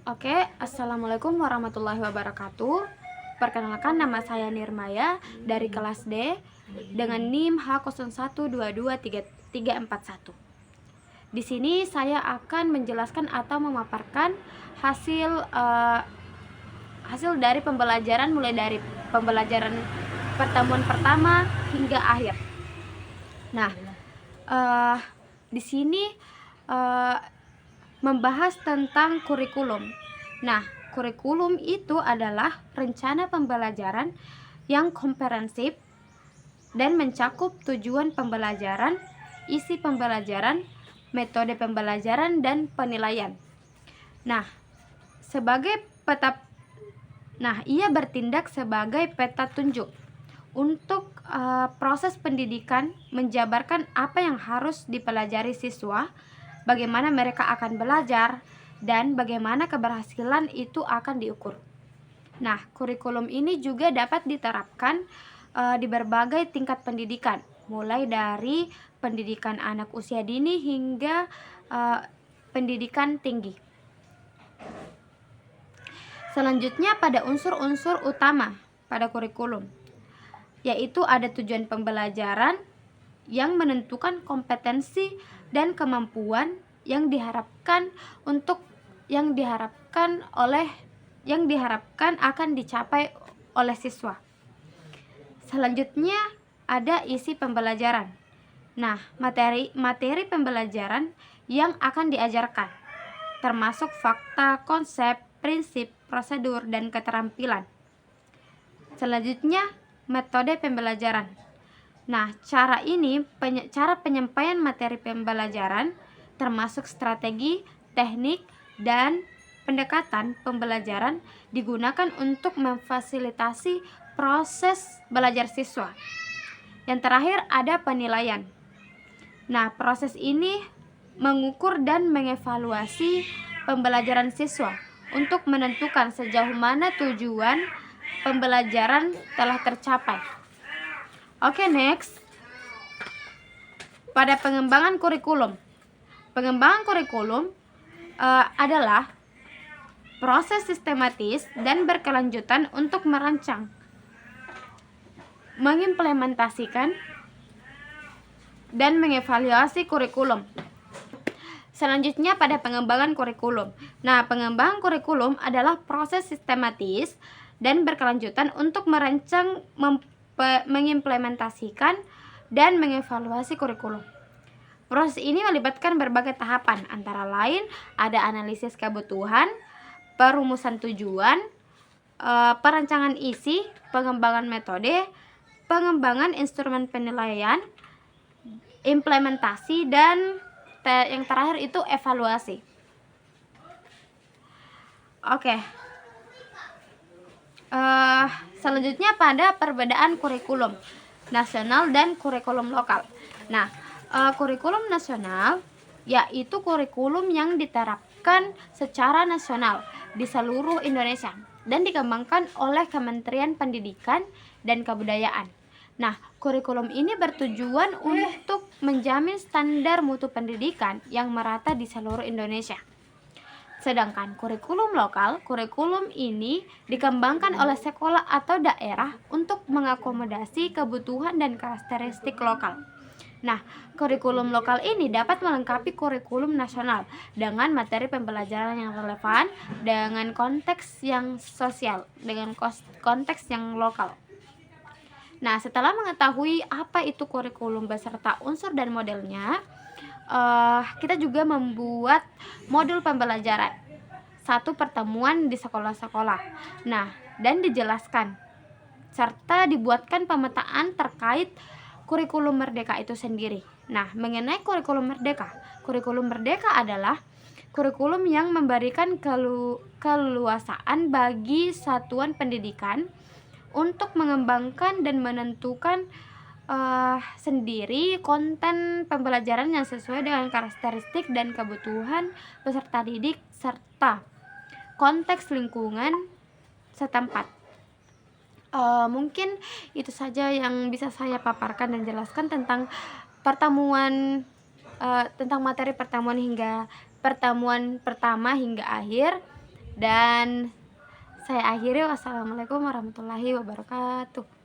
Oke, Assalamualaikum warahmatullahi wabarakatuh. Perkenalkan, nama saya Nirmaya dari kelas D dengan NIM H01223341. Di sini saya akan menjelaskan atau memaparkan hasil dari pembelajaran, mulai dari pembelajaran pertemuan pertama hingga akhir. Nah, di sini membahas tentang kurikulum. Nah, kurikulum itu adalah rencana pembelajaran yang komprehensif dan mencakup tujuan pembelajaran, isi pembelajaran, metode pembelajaran, dan penilaian. Nah, ia bertindak sebagai peta tunjuk untuk proses pendidikan, menjabarkan apa yang harus dipelajari siswa, bagaimana mereka akan belajar, dan bagaimana keberhasilan itu akan diukur. Nah, kurikulum ini juga dapat diterapkan di berbagai tingkat pendidikan, mulai dari pendidikan anak usia dini hingga pendidikan tinggi. Selanjutnya pada unsur-unsur utama pada kurikulum, yaitu ada tujuan pembelajaran yang menentukan kompetensi dan kemampuan yang diharapkan akan dicapai oleh siswa. Selanjutnya ada isi pembelajaran. Nah, materi pembelajaran yang akan diajarkan, termasuk fakta, konsep, prinsip, prosedur, dan keterampilan. Selanjutnya metode pembelajaran. Nah, cara penyampaian materi pembelajaran termasuk strategi, teknik, dan pendekatan pembelajaran digunakan untuk memfasilitasi proses belajar siswa. Yang terakhir ada penilaian. Nah, proses ini mengukur dan mengevaluasi pembelajaran siswa untuk menentukan sejauh mana tujuan pembelajaran telah tercapai. Oke, next. Pada pengembangan kurikulum. Pengembangan kurikulum adalah proses sistematis dan berkelanjutan untuk merancang, mengimplementasikan, dan mengevaluasi kurikulum. Selanjutnya pada pengembangan kurikulum. Nah, pengembangan kurikulum adalah proses sistematis dan berkelanjutan untuk merancang, mengimplementasikan, dan mengevaluasi kurikulum. Proses ini melibatkan berbagai tahapan, antara lain ada analisis kebutuhan, perumusan tujuan, perancangan isi, pengembangan metode, pengembangan instrumen penilaian, implementasi, dan yang terakhir itu evaluasi. Oke. Selanjutnya pada perbedaan kurikulum nasional dan kurikulum lokal. Nah, kurikulum nasional yaitu kurikulum yang diterapkan secara nasional di seluruh Indonesia dan dikembangkan oleh Kementerian Pendidikan dan Kebudayaan. Nah, kurikulum ini bertujuan untuk menjamin standar mutu pendidikan yang merata di seluruh Indonesia. Sedangkan kurikulum lokal, kurikulum ini dikembangkan oleh sekolah atau daerah untuk mengakomodasi kebutuhan dan karakteristik lokal. Nah, kurikulum lokal ini dapat melengkapi kurikulum nasional dengan materi pembelajaran yang relevan dengan konteks yang sosial, dengan konteks yang lokal. Nah, setelah mengetahui apa itu kurikulum beserta unsur dan modelnya, kita juga membuat modul pembelajaran satu pertemuan di sekolah-sekolah. Nah, dan dijelaskan serta dibuatkan pemetaan terkait kurikulum merdeka itu sendiri. Nah, mengenai kurikulum merdeka adalah kurikulum yang memberikan keleluasaan bagi satuan pendidikan untuk mengembangkan dan menentukan sendiri konten pembelajaran yang sesuai dengan karakteristik dan kebutuhan peserta didik serta konteks lingkungan setempat. Mungkin itu saja yang bisa saya paparkan dan jelaskan tentang tentang materi pertemuan pertama hingga akhir. Dan saya akhiri, wassalamualaikum warahmatullahi wabarakatuh.